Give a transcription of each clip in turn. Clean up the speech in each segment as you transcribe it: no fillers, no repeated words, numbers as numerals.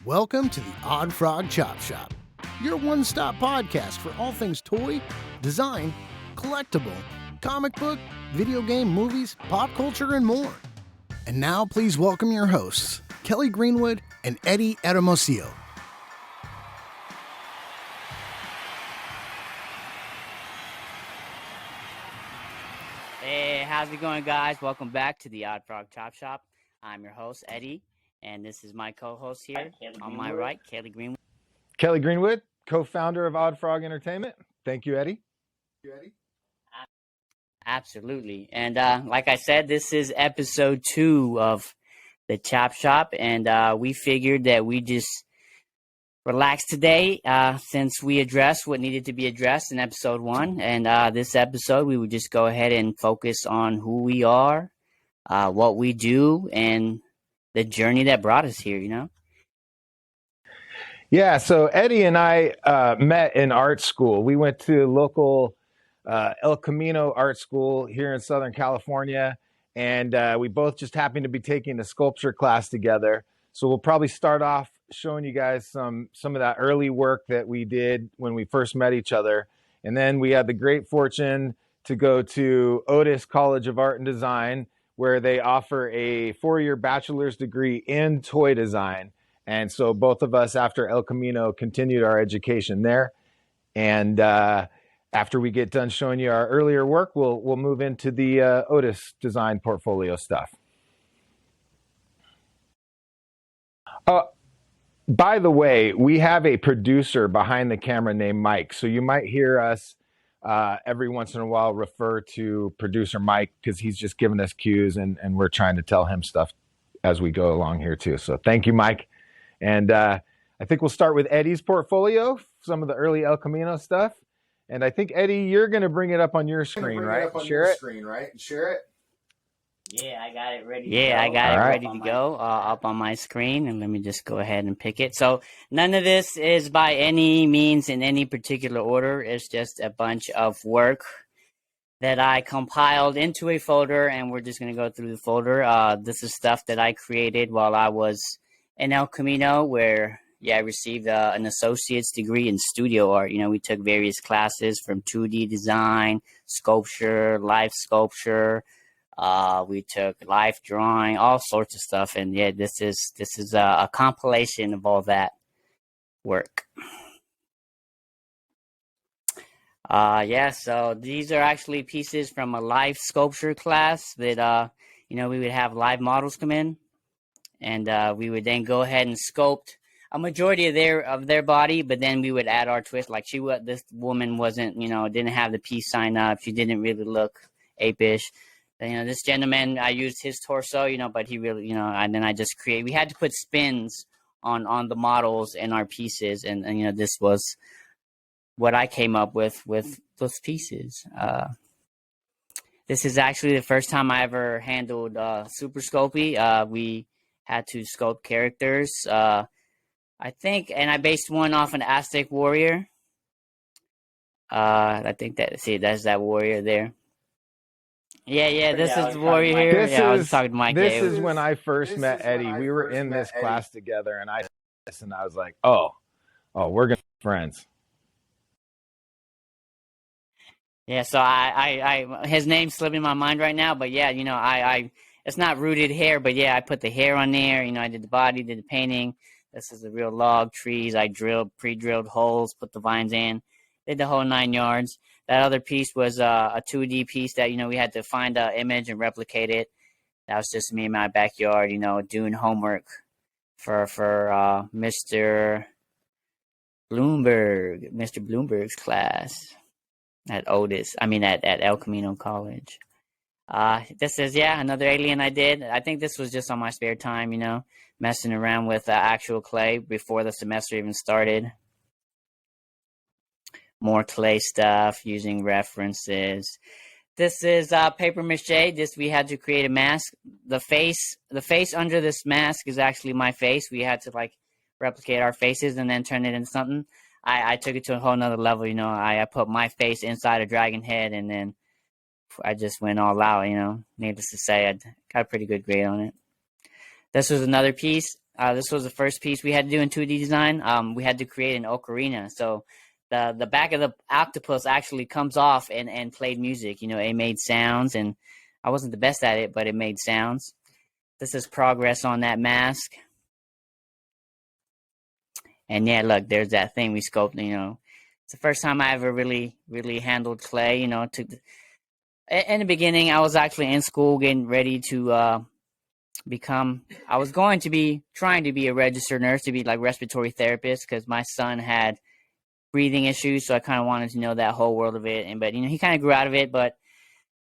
Welcome to the Oddfrog Chop Shop, your one-stop podcast for all things toy, design, collectible, comic book, video game, movies, pop culture, and more. And now please welcome your hosts, Kelly Greenwood and Eddie Hermosillo. Hey, how's it going, guys? Welcome back to the Oddfrog Chop Shop. I'm your host, Eddie, and this is my co-host here on my right, Kelly Greenwood. Kelly Greenwood, co-founder of Oddfrog Entertainment. Thank you, Eddie. Absolutely. And like I said, this is episode 2 of the Chop Shop, and we figured that we just relax today since we addressed what needed to be addressed in episode 1. And this episode, we would just go ahead and focus on who we are, what we do, and the journey that brought us here, you know? Yeah, so Eddie and I met in art school. We went to local El Camino art school here in Southern California, and we both just happened to be taking a sculpture class together. So we'll probably start off showing you guys some of that early work that we did when we first met each other. And then we had the great fortune to go to Otis College of Art and Design, where they offer a 4-year bachelor's degree in toy design. And so both of us, after El Camino, continued our education there. And after we get done showing you our earlier work, we'll move into the Otis design portfolio stuff. By the way, we have a producer behind the camera named Mike. So you might hear us every once in a while refer to producer Mike because he's just giving us cues and we're trying to tell him stuff as we go along here too. So thank you, Mike. And I think we'll start with Eddie's portfolio, some of the early El Camino stuff. And I think, Eddie, you're going to bring it up on your screen, right? Share it. Yeah, I got it ready. Ready to go up on my screen, and let me just go ahead and pick it. So none of this is by any means in any particular order. It's just a bunch of work that I compiled into a folder, and we're just going to go through the folder. This is stuff that I created while I was in El Camino, where I received an associate's degree in studio art. You know, we took various classes from 2D design, sculpture, life sculpture. We took life drawing, all sorts of stuff, and yeah, this is a compilation of all that work. So these are actually pieces from a life sculpture class that we would have live models come in, and we would then go ahead and sculpt a majority of their body, but then we would add our twist. Like this woman wasn't, didn't have the peace sign up. She didn't really look apish. This gentleman, I used his torso, but he really, and then I just we had to put spins on the models in our pieces. And this was what I came up with those pieces. This is actually the first time I ever handled Super Sculpey. We had to sculpt characters, I think, and I based one off an Aztec Warrior. I think that's that warrior there. Yeah, this is the warrior here. I was talking to Mike. This is when I first met Eddie. We were in this class together, and I was like, oh, we're gonna be friends. Yeah, so I his name's slipping my mind right now, but yeah, I it's not rooted hair, but yeah, I put the hair on there. I did the body, did the painting. This is a real log, trees. I pre-drilled holes, put the vines in, did the whole 9 yards. That other piece was a 2D piece that, we had to find an image and replicate it. That was just me in my backyard, doing homework for Mr. Bloomberg's class at El Camino College. This is, another alien I did. I think this was just on my spare time, messing around with actual clay before the semester even started. More clay stuff, using references. This is paper mache. We had to create a mask. The face under this mask is actually my face. We had to replicate our faces and then turn it into something. I took it to a whole nother level. I put my face inside a dragon head, and then I just went all out. Needless to say, I got a pretty good grade on it. This was another piece. This was the first piece we had to do in 2D design. We had to create an ocarina. So the back of the octopus actually comes off and played music. You know, it made sounds, and I wasn't the best at it, but it made sounds. This is progress on that mask. And yeah, look, there's that thing we scoped. You know, it's the first time I ever really handled clay. You know, in the beginning, I was actually in school getting ready to I was going to be trying to be a registered nurse, to be like respiratory therapist, because my son had breathing issues, so I kind of wanted to know that whole world of it. But you know, he kind of grew out of it. But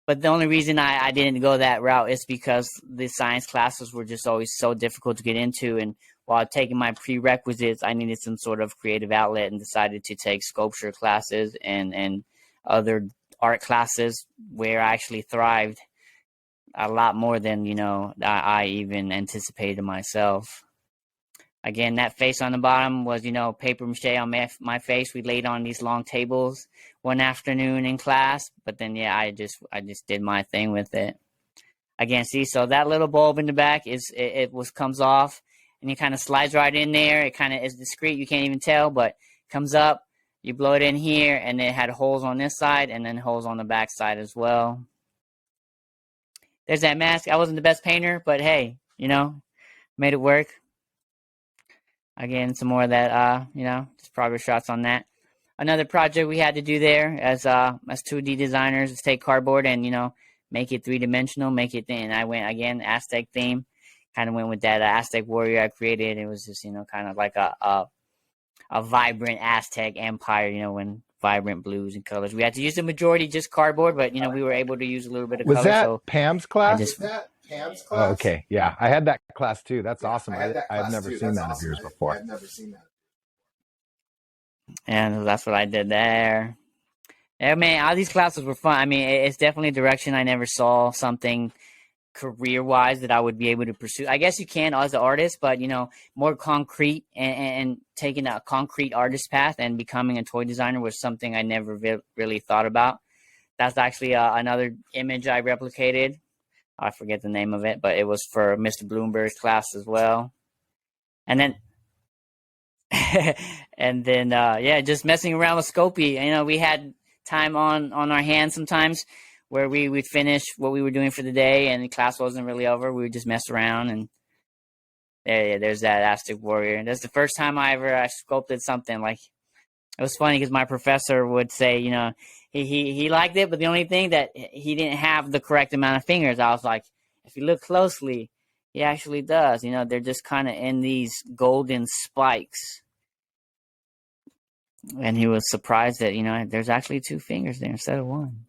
the only reason I didn't go that route is because the science classes were just always so difficult to get into, and while taking my prerequisites, I needed some sort of creative outlet, and decided to take sculpture classes and other art classes where I actually thrived a lot more than, you know, I even anticipated myself. Again, that face on the bottom was, you know, paper mache on my face. We laid on these long tables one afternoon in class, but then yeah, I just did my thing with it. Again, see, so that little bulb in the back comes off, and it kind of slides right in there. It kind of is discreet, you can't even tell, but it comes up. You blow it in here, and it had holes on this side and then holes on the back side as well. There's that mask. I wasn't the best painter, but hey, you know, made it work. Again, some more of that, you know, just progress shots on that. Another project we had to do there as 2D designers is take cardboard and, you know, make it three-dimensional, make it thin. I went, again, Aztec theme, kind of went with that Aztec Warrior I created. It was just, you know, kind of like a vibrant Aztec empire, you know, when vibrant blues and colors. We had to use the majority just cardboard, but, you know, we were able to use a little bit of Was color. that So Pam's class? Is that Pam's Oh, class? okay. Yeah. I had that class too. That's awesome. I had that I've class never too. seen That's that of awesome. yours before. I've never seen that. And that's what I did there. Yeah, man, all these classes were fun. I mean, it's definitely a direction I never saw something career-wise that I would be able to pursue. I guess you can as an artist, but, you know, more concrete and taking a concrete artist path and becoming a toy designer was something I never really thought about. That's actually another image I replicated. I forget the name of it, but it was for Mr. Bloomberg's class as well. And then yeah, just messing around with Scopy. You know, we had time on our hands sometimes where we would finish what we were doing for the day and the class wasn't really over. We would just mess around, and there's that Astute Warrior. And that's the first time I sculpted something. Like, it was funny because my professor would say, you know, he liked it, but the only thing that he didn't have the correct amount of fingers. I was like, if you look closely, he actually does. You know, they're just kind of in these golden spikes. And he was surprised that, you know, there's actually two fingers there instead of one.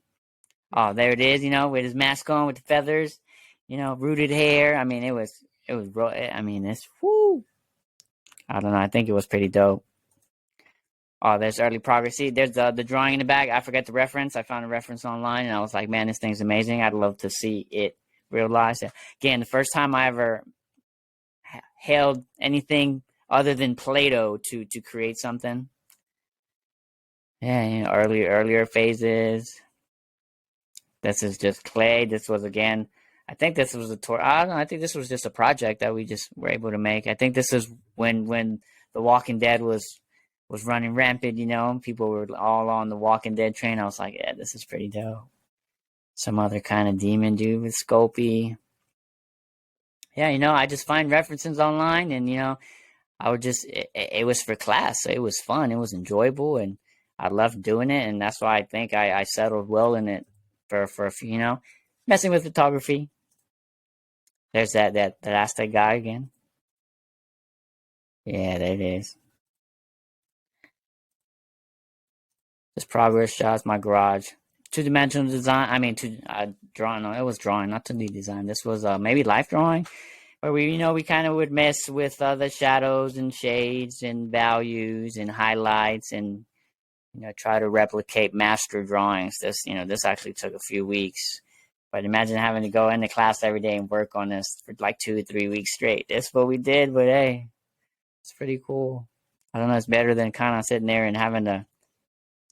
Oh, there it is, you know, with his mask on, with the feathers, you know, rooted hair. I mean, it's, whoo. I don't know. I think it was pretty dope. Oh, there's early progress. See, there's the drawing in the back. I forgot the reference. I found a reference online, and I was like, man, this thing's amazing. I'd love to see it realized. Again, the first time I ever held anything other than Play-Doh to create something. Yeah, you know, earlier phases. This is just clay. This was, again, I think this was I don't know. I think this was just a project that we just were able to make. I think this is when The Walking Dead was running rampant, you know. People were all on the Walking Dead train. I was like, yeah, this is pretty dope. Some other kind of demon dude with Scopy. Yeah, you know, I just find references online, and, you know, I would just, it was for class. So it was fun. It was enjoyable, and I loved doing it. And that's why I think I settled well in it for you know, messing with photography. There's that Aztec guy again. Yeah, there it is. Just progress shots, my garage. Two-dimensional design. I mean, drawing. No, it was drawing, not 2D design. This was maybe life drawing, where we kind of would mess with the shadows and shades and values and highlights, and, you know, try to replicate master drawings. This actually took a few weeks. But imagine having to go into class every day and work on this for like 2 or 3 weeks straight. That's what we did, but hey, it's pretty cool. I don't know, it's better than kind of sitting there and having to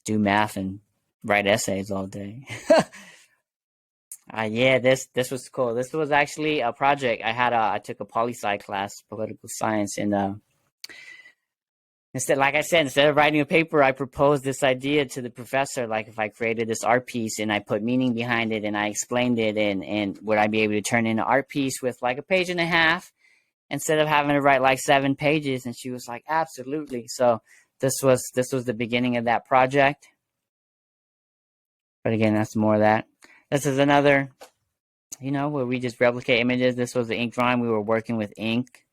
do math and write essays all day. Yeah, this was cool. This was actually a project. I took a poli-sci class, political science, and instead, like I said, instead of writing a paper, I proposed this idea to the professor. Like, if I created this art piece and I put meaning behind it and I explained it, and would I be able to turn in an art piece with like a page and a half instead of having to write like 7 pages? And she was like, absolutely. So this was the beginning of that project. But again, that's more of that. This is another, where we just replicate images. This was the ink drawing. We were working with ink,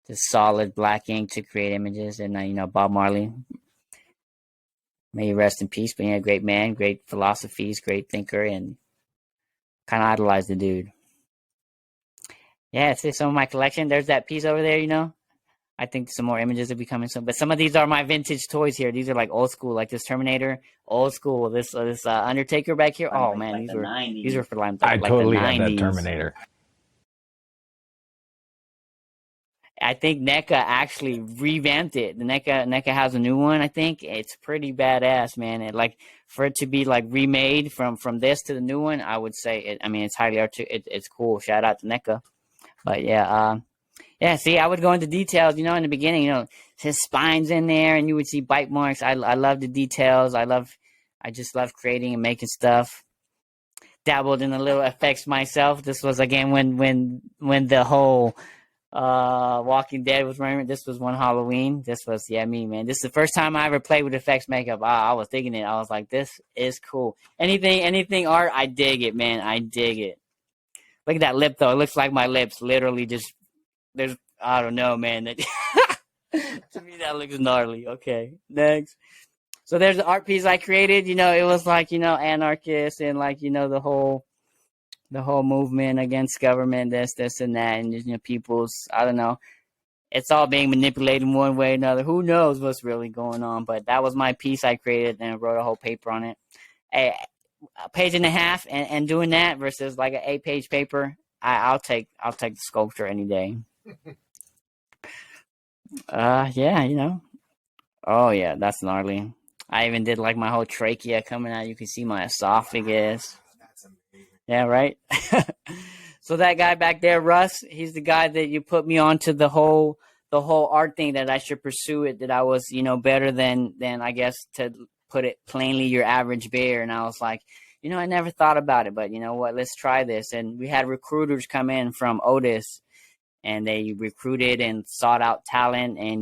just solid black ink to create images. And, Bob Marley, may he rest in peace, but yeah, great man, great philosophies, great thinker, and kind of idolized the dude. Yeah, see some of my collection. There's that piece over there. I think some more images will be coming soon. But some of these are my vintage toys here. These are like old school, like this Terminator, old school. This Undertaker back here. Oh man, like these were for like I totally the 90s. have that Terminator. I think NECA actually revamped it. The NECA has a new one. I think it's pretty badass, man. For it to be like remade from this to the new one, I would say it. I mean, it's highly it's cool. Shout out to NECA. But yeah, see, I would go into details, in the beginning, his spine's in there and you would see bite marks. I love the details. I just love creating and making stuff. Dabbled in a little effects myself. This was again when the whole Walking Dead was running. This was one Halloween. This was me, man. This is the first time I ever played with effects makeup. I was digging it. I was like, this is cool. Anything art, I dig it, man. I dig it. Look at that lip though. It looks like my lips literally just I don't know, man. To me that looks gnarly. Okay, next. So there's the art piece I created. It was like, anarchist and like, the whole movement against government, this and that, and people's, I don't know. It's all being manipulated in one way or another. Who knows what's really going on? But that was my piece I created, and I wrote a whole paper on it. A page and a half, and doing that versus like an 8-page paper. I'll take the sculpture any day. Yeah, Oh yeah, that's gnarly. I even did like my whole trachea coming out. You can see my esophagus. That's amazing. Yeah, right. So that guy back there, Russ, he's the guy that you put me onto the whole art thing, that I should pursue it, that I was, better than I guess, to put it plainly, your average bear. And I was like, I never thought about it, but you know what? Let's try this. And we had recruiters come in from Otis, and they recruited and sought out talent, and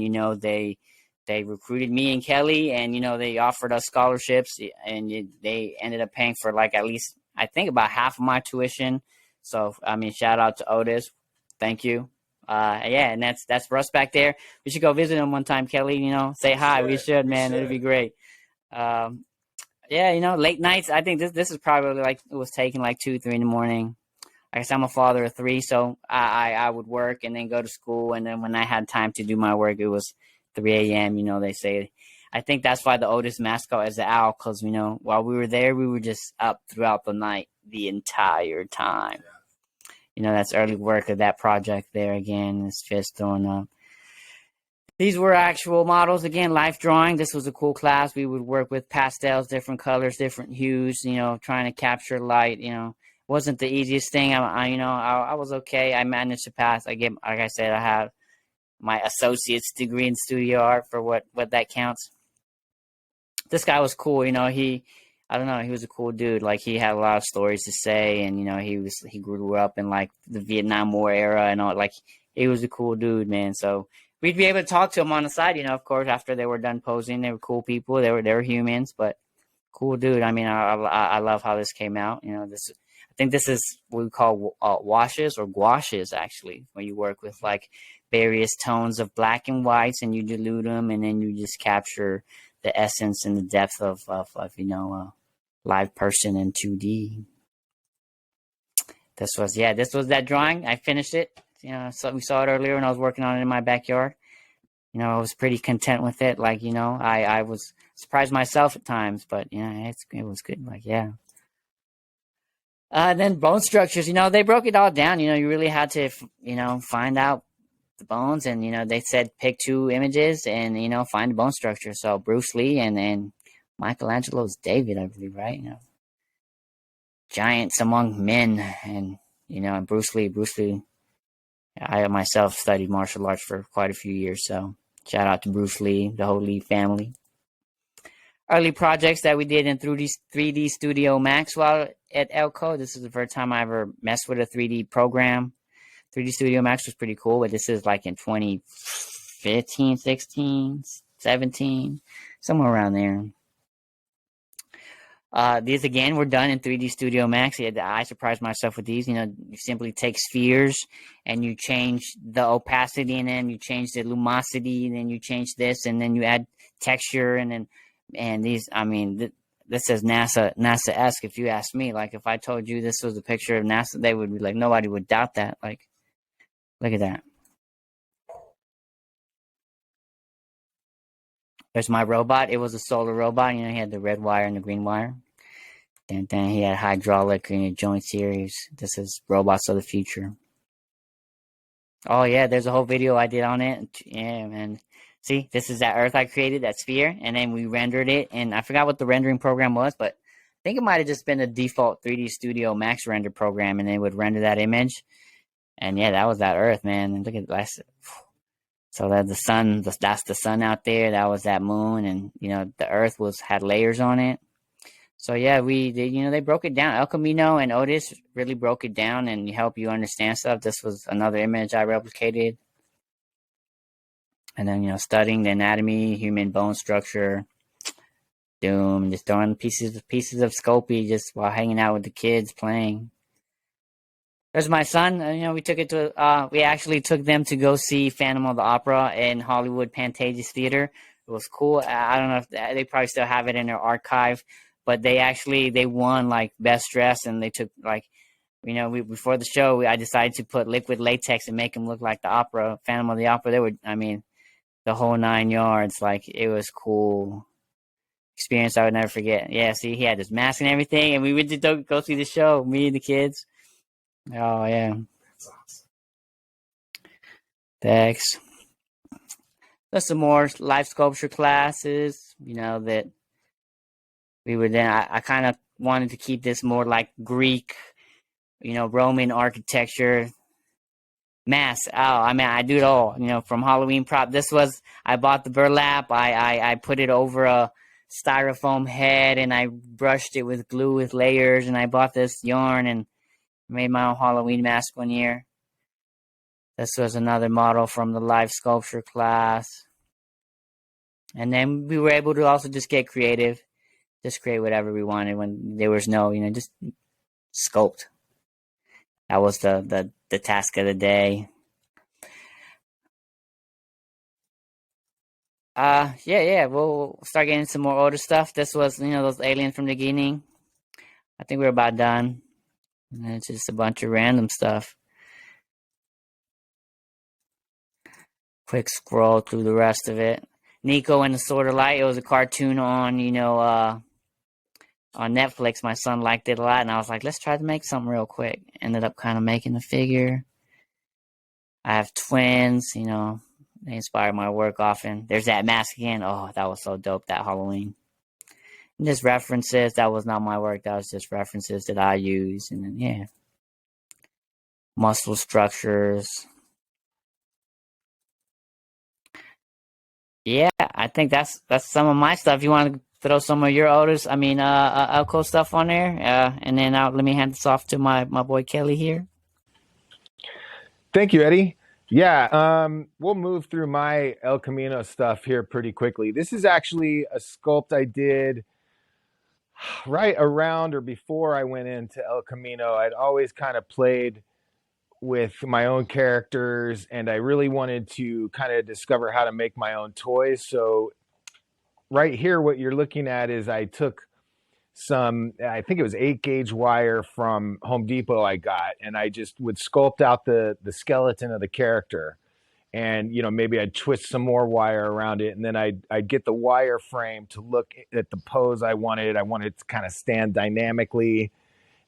they recruited me and Kelly, and they offered us scholarships, and they ended up paying for like at least, I think, about half of my tuition. So I mean, shout out to Otis, thank you. And that's Russ back there. We should go visit him one time, Kelly. Say hi. We should, man. It'd be great. Late nights. I think this is probably like, it was taking like 2-3 in the morning. I guess I'm a father of 3, so I would work and then go to school, and then when I had time to do my work, it was 3 a.m. They say. I think that's why the Otis mascot is the owl, because while we were there, we were just up throughout the night the entire time. That's early work of that project there again. His fist throwing up. These were actual models again, life drawing. This was a cool class. We would work with pastels, different colors, different hues. Trying to capture light. Wasn't the easiest thing. I was okay. I managed to pass. Like I said, I have my associate's degree in studio art, for what that counts. This guy was cool. I don't know, he was a cool dude. Like, he had a lot of stories to say, and he grew up in like the Vietnam War era and all. Like, he was a cool dude, man. So we'd be able to talk to him on the side, of course, after they were done posing. They were cool people. They were humans, but cool dude. I mean, I love how this came out. I think this is what we call washes or gouaches, actually, when you work with like various tones of black and whites, and you dilute them, and then you just capture the essence and the depth of a live person in 2D. This was that drawing. I finished it. So we saw it earlier when I was working on it in my backyard. I was pretty content with it. Like, I was surprised myself at times, but it was good. Like, yeah. Then bone structures, they broke it all down. You really had to, find out the bones, and, they said pick 2 images and, find the bone structure. So Bruce Lee and Michelangelo's David, I believe, right? giants among men, and and Bruce Lee. I myself studied martial arts for quite a few years, so shout out to Bruce Lee, the whole Lee family. Early projects that we did in 3D Studio Max while at Elko. This is the first time I ever messed with a 3D program. 3D Studio Max was pretty cool, but this is like in 2015, 16, 17, somewhere around there. These again were done in 3D Studio Max. I surprised myself with these. You simply take spheres and you change the opacity, and then you change the luminosity, and then you change this, and then you add texture, and these. I mean, this is NASA-esque. If you ask me, like if I told you this was a picture of NASA, they would be like, nobody would doubt that. Like, look at that. There's my robot. It was a solar robot. He had the red wire and the green wire. Then he had hydraulic joints here. This is robots of the future. Oh yeah, there's a whole video I did on it. Yeah, man. See, this is that Earth I created, that sphere, and then we rendered it. And I forgot what the rendering program was, but I think it might have just been a default 3D Studio Max render program, and it would render that image. And yeah, that was that Earth, man. And look at that. So that's the sun. That's the sun out there. That was that moon, and the Earth had layers on it. So yeah, they broke it down. El Camino and Otis really broke it down and help you understand stuff. This was another image I replicated. And then, studying the anatomy, human bone structure, just throwing pieces of Scopy just while hanging out with the kids playing. There's my son. We actually took them to go see Phantom of the Opera in Hollywood Pantages Theater. It was cool. I don't know if they probably still have it in their archive. But they won like best dress, and they took before the show I decided to put liquid latex and make them look like the opera, Phantom of the Opera. The whole 9 yards. Like, it was cool experience I would never forget. Yeah, see, he had his mask and everything, and we went to go see the show, me and the kids. Oh yeah, that's awesome. Thanks. There's some more life sculpture classes, that. We were then. I kind of wanted to keep this more like Greek, Roman architecture. Mass. Oh, I do it all. From Halloween prop. I bought the burlap. I put it over a styrofoam head, and I brushed it with glue with layers. And I bought this yarn and made my own Halloween mask one year. This was another model from the live sculpture class. And then we were able to also just get creative. Just create whatever we wanted when there was no, just sculpt. That was the task of the day. Yeah. We'll start getting some more older stuff. This was, those aliens from the beginning. I think we're about done. And it's just a bunch of random stuff. Quick scroll through the rest of it. Nico and the Sword of Light. It was a cartoon on Netflix. My son liked it a lot, and I was like, let's try to make something real quick. Ended up kind of making a figure. I have twins, they inspire my work often. There's that mask again. Oh, that was so dope, that Halloween. And just references. That was not my work. That was just references that I use. And then, yeah. Muscle structures. Yeah, I think that's some of my stuff. You want to throw some of your Elko stuff on there, and then let me hand this off to my boy Kelly here. Thank you, Eddie. Yeah, we'll move through my El Camino stuff here pretty quickly. This is actually a sculpt I did right around or before I went into El Camino. I'd always kind of played with my own characters, and I really wanted to kind of discover how to make my own toys. So right here, what you're looking at is I took I think it was 8-gauge wire from Home Depot I got, and I just would sculpt out the skeleton of the character. And, maybe I'd twist some more wire around it, and then I'd get the wire frame to look at the pose I wanted. I wanted it to kind of stand dynamically.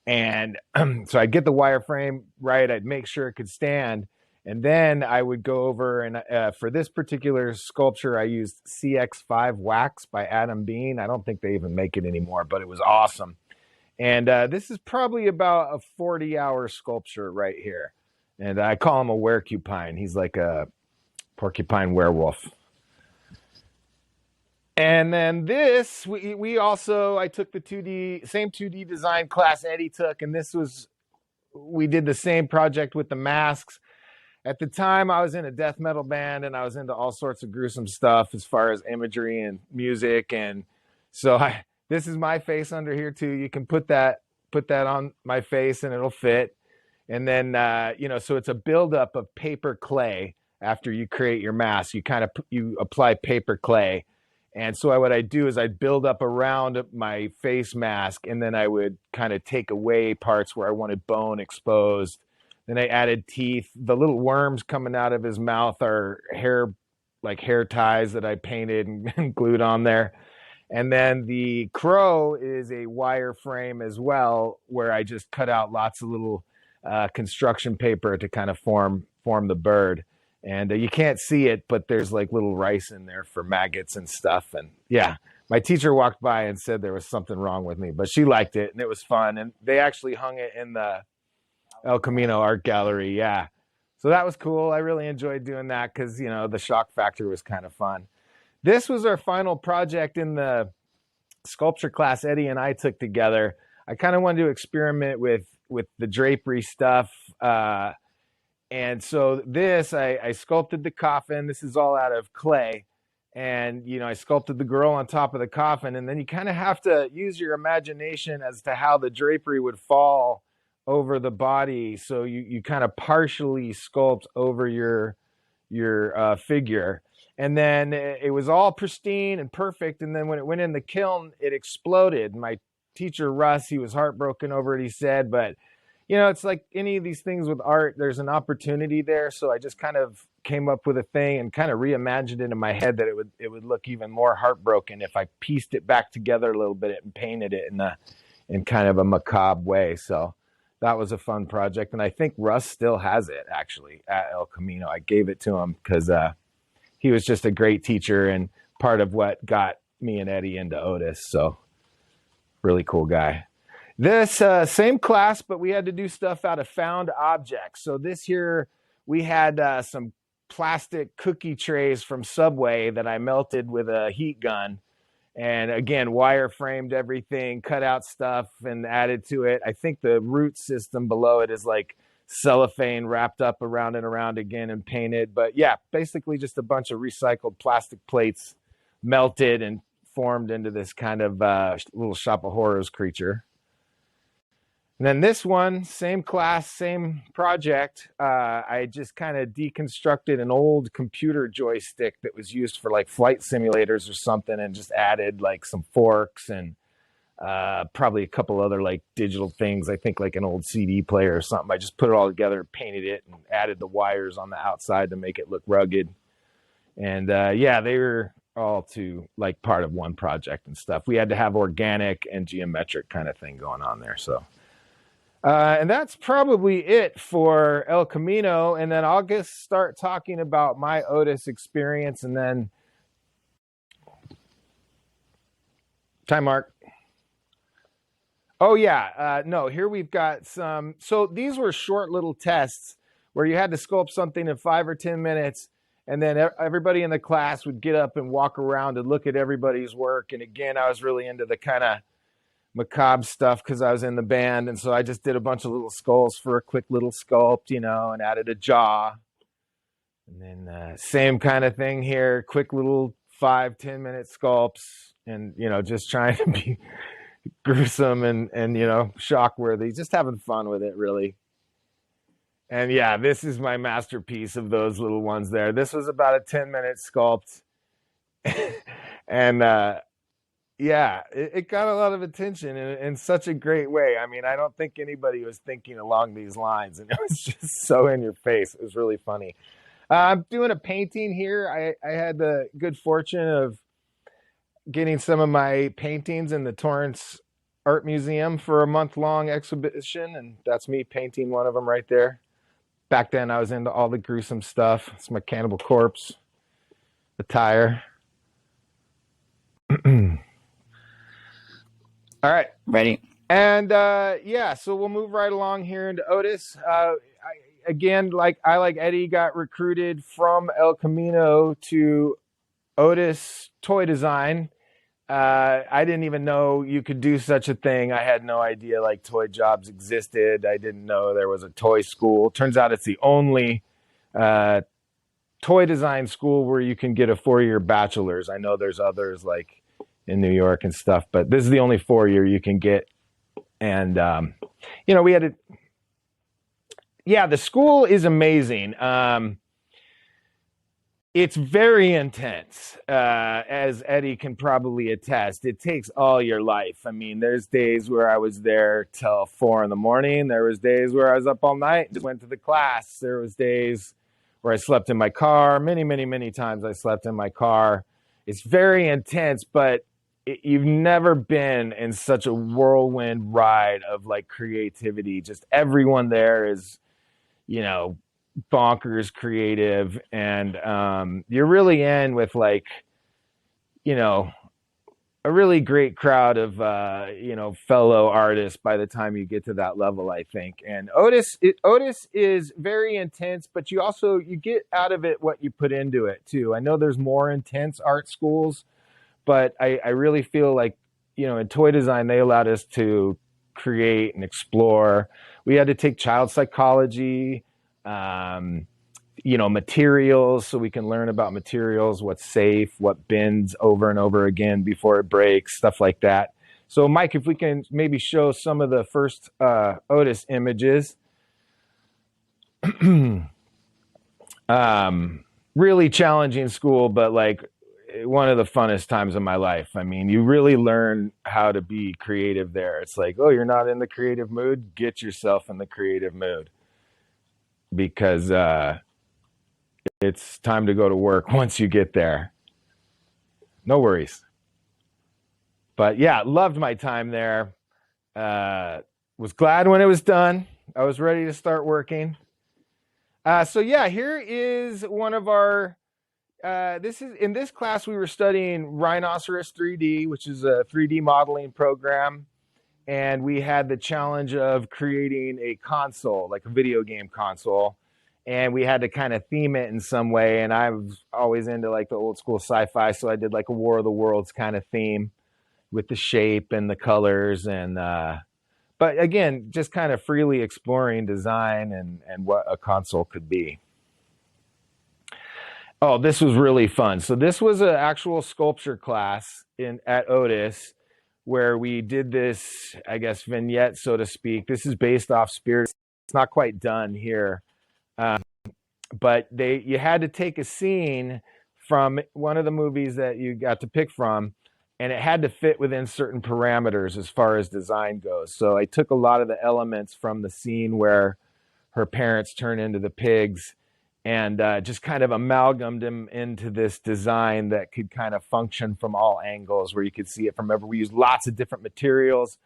And so I'd get the wireframe right. I'd make sure it could stand. And then I would go over and for this particular sculpture, I used CX5 wax by Adam Bean. I don't think they even make it anymore, but it was awesome. And this is probably about a 40-hour sculpture right here. And I call him a werecupine. He's like a porcupine werewolf. And then this, I took the same 2D design class Eddie took, and we did the same project with the masks. At the time, I was in a death metal band, and I was into all sorts of gruesome stuff as far as imagery and music. And so this is my face under here too. You can put that on my face, and it'll fit. And then, so it's a buildup of paper clay after you create your mask. You apply paper clay. And so what I do is I'd build up around my face mask, and then I would kind of take away parts where I wanted bone exposed. Then I added teeth. The little worms coming out of his mouth are hair ties that I painted and glued on there. And then the crow is a wire frame as well, where I just cut out lots of little construction paper to kind of form the bird. And you can't see it, but there's like little rice in there for maggots and stuff. And yeah, my teacher walked by and said there was something wrong with me, but she liked it and it was fun. And they actually hung it in the El Camino art gallery. Yeah. So that was cool. I really enjoyed doing that because, the shock factor was kind of fun. This was our final project in the sculpture class Eddie and I took together. I kind of wanted to experiment with the drapery stuff. And so I sculpted the coffin. This is all out of clay. And, I sculpted the girl on top of the coffin. And then you kind of have to use your imagination as to how the drapery would fall over the body. So you kind of partially sculpt over your figure. And then it was all pristine and perfect. And then when it went in the kiln, it exploded. My teacher, Russ, he was heartbroken over it, he said, but it's like any of these things with art, there's an opportunity there. So I just kind of came up with a thing and kind of reimagined it in my head that it would look even more heartbroken if I pieced it back together a little bit and painted it in kind of a macabre way. So that was a fun project. And I think Russ still has it actually at El Camino. I gave it to him because he was just a great teacher and part of what got me and Eddie into Otis. So really cool guy. This same class, but we had to do stuff out of found objects. So this year we had some plastic cookie trays from Subway that I melted with a heat gun. And again, wire framed everything, cut out stuff and added to it. I think the root system below it is like cellophane wrapped up around and around again and painted. But yeah, basically just a bunch of recycled plastic plates melted and formed into this kind of little Shop of Horrors creature. And then this one, same class, same project. I just kind of deconstructed an old computer joystick that was used for like flight simulators or something and just added like some forks and probably a couple other like digital things. I think like an old CD player or something. I just put it all together, painted it, and added the wires on the outside to make it look rugged. And they were all to like part of one project and stuff. We had to have organic and geometric kind of thing going on there. So. And that's probably it for El Camino. And then I'll just start talking about my Otis experience and then time mark. Oh yeah. No, here we've got some. So these were short little tests where you had to sculpt something in 5 or 10 minutes. And then everybody in the class would get up and walk around and look at everybody's work. And again, I was really into the kind of macabre stuff because I was in the band, and so I just did a bunch of little skulls for a quick little sculpt, and added a jaw. And then same kind of thing here, quick little 5-10 minute sculpts, and just trying to be gruesome and shock worthy, just having fun with it really. And yeah, this is my masterpiece of those little ones there. This was about a 10-minute sculpt. And yeah, it got a lot of attention in such a great way. I mean, I don't think anybody was thinking along these lines, and it was just so in your face. It was really funny. I'm doing a painting here. I had the good fortune of getting some of my paintings in the Torrance Art Museum for a month-long exhibition, and that's me painting one of them right there. Back then, I was into all the gruesome stuff. It's my Cannibal Corpse attire. All right. Ready. And yeah, so we'll move right along here into Otis. Again, I like Eddie, got recruited from El Camino to Otis Toy Design. I didn't even know you could do such a thing. I had no idea like toy jobs existed. I didn't know there was a toy school. Turns out it's the only toy design school where you can get a 4-year bachelor's. I know there's others like in New York and stuff, but this is the only 4-year you can get. And we had to. Yeah, the school is amazing. It's very intense, as Eddie can probably attest. It takes all your life. I mean, there's days where I was there till 4 a.m. There was days where I was up all night and just went to the class. There was days where I slept in my car. Many, many, many times I slept in my car. It's very intense, but you've never been in such a whirlwind ride of like creativity. Just everyone there is, bonkers creative, and you're really in with like a really great crowd of fellow artists by the time you get to that level, I think. And Otis is very intense, but you get out of it what you put into it too. I know there's more intense art schools, but I really feel like in toy design they allowed us to create and explore. We had to take child psychology, materials, so we can learn about materials, what's safe, what bends over and over again before it breaks, stuff like that. So Mike, if we can maybe show some of the first Otis images. Really challenging school, but like one of the funnest times of my life. I mean, you really learn how to be creative there. It's like, oh, you're not in the creative mood? Get yourself in the creative mood, because it's time to go to work once you get there. No worries. But yeah, loved my time there. Was glad when it was done. I was ready to start working. So yeah, here is one of our, in this class we were studying Rhinoceros 3D, which is a 3D modeling program. And we had the challenge of creating a console, like a video game console. And we had to kind of theme it in some way. And I was always into like the old school sci-fi. So I did like a War of the Worlds kind of theme with the shape and the colors. And, but again, just kind of freely exploring design and what a console could be. Oh, this was really fun. So this was an actual sculpture class at Otis, where we did this, I guess, vignette, so to speak. This is based off Spirit. It's not quite done here. But you had to take a scene from one of the movies that you got to pick from, and it had to fit within certain parameters as far as design goes. So I took a lot of the elements from the scene where her parents turn into the pigs and just kind of amalgamated them into this design that could kind of function from all angles, where you could see it from everywhere. We used lots of different materials.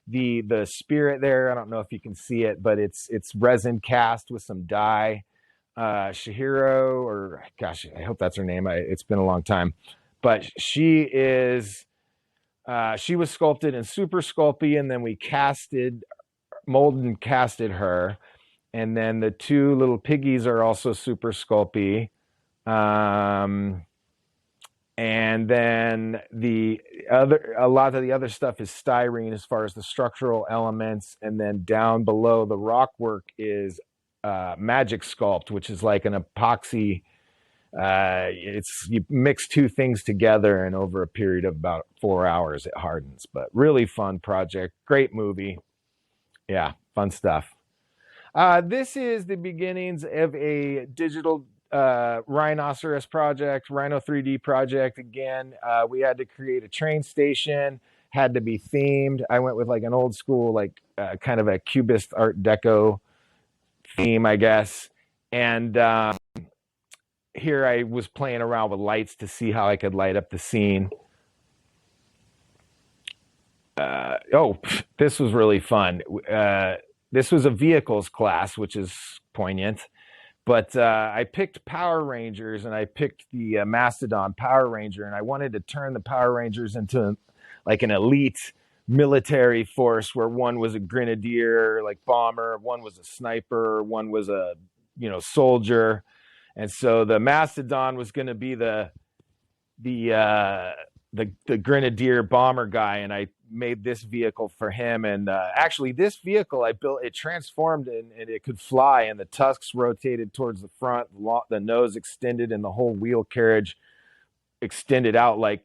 The spirit there, I don't know if you can see it, but it's resin cast with some dye. Shihiro, or gosh, I hope that's her name. It's been a long time, but she was sculpted in Super Sculpey, and then we molded and casted her. And then the two little piggies are also Super Sculpey. And then a lot of the other stuff is styrene as far as the structural elements. And then down below the rock work is Magic Sculpt, which is like an epoxy. You mix two things together, and over a period of about 4 hours it hardens. But really fun project, great movie. Yeah, fun stuff. This is the beginnings of a digital Rhinoceros project, Rhino 3D project. Again, we had to create a train station, had to be themed. I went with like an old school, like kind of a Cubist Art Deco theme, I guess. And here I was playing around with lights to see how I could light up the scene. This was really fun. This was a vehicles class, which is poignant. But I picked Power Rangers, and I picked the Mastodon Power Ranger, and I wanted to turn the Power Rangers into like an elite military force where one was a grenadier, like bomber, one was a sniper, one was a, soldier. And so the Mastodon was going to be the grenadier bomber guy, and I made this vehicle for him. And actually, this vehicle I built, it transformed and it could fly, and the tusks rotated towards the front, the nose extended, and the whole wheel carriage extended out like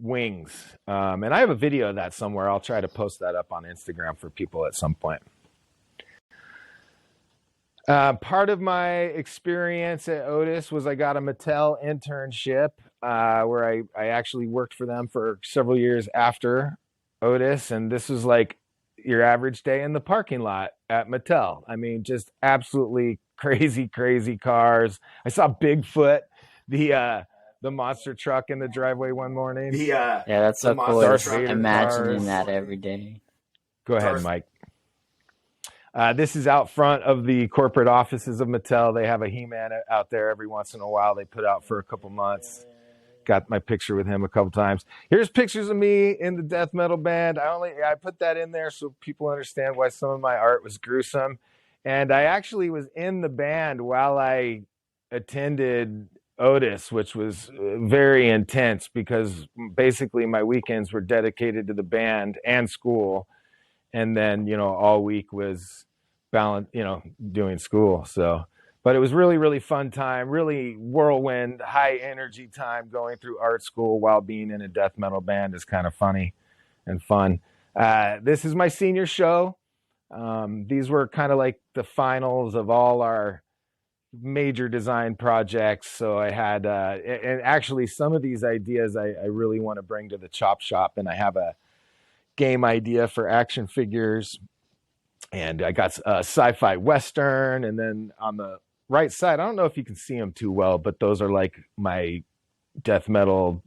wings. And I have a video of that somewhere. I'll try to post that up on Instagram for people at some point. Part of my experience at Otis was I got a Mattel internship where I actually worked for them for several years after Otis. And this was like your average day in the parking lot at Mattel. I mean, just absolutely crazy cars. I saw Bigfoot, the monster truck in the driveway one morning. Yeah, that's so cool. Imagining that every day. Go ahead, Mike. This is out front of the corporate offices of Mattel. They have a He-Man out there every once in a while. They put out for a couple months. Got my picture with him a couple times. Here's pictures of me in the death metal band. I put that in there so people understand why some of my art was gruesome. And I actually was in the band while I attended Otis, which was very intense because basically my weekends were dedicated to the band and school. And then, all week was balance, doing school. So, but it was really, really fun time, really whirlwind, high energy time going through art school while being in a death metal band is kind of funny and fun. This is my senior show. These were kind of like the finals of all our major design projects. So I had, and actually some of these ideas I really want to bring to the chop shop, and I have a game idea for action figures, and I got a sci-fi western. And then on the right side, I don't know if you can see them too well, but those are like my death metal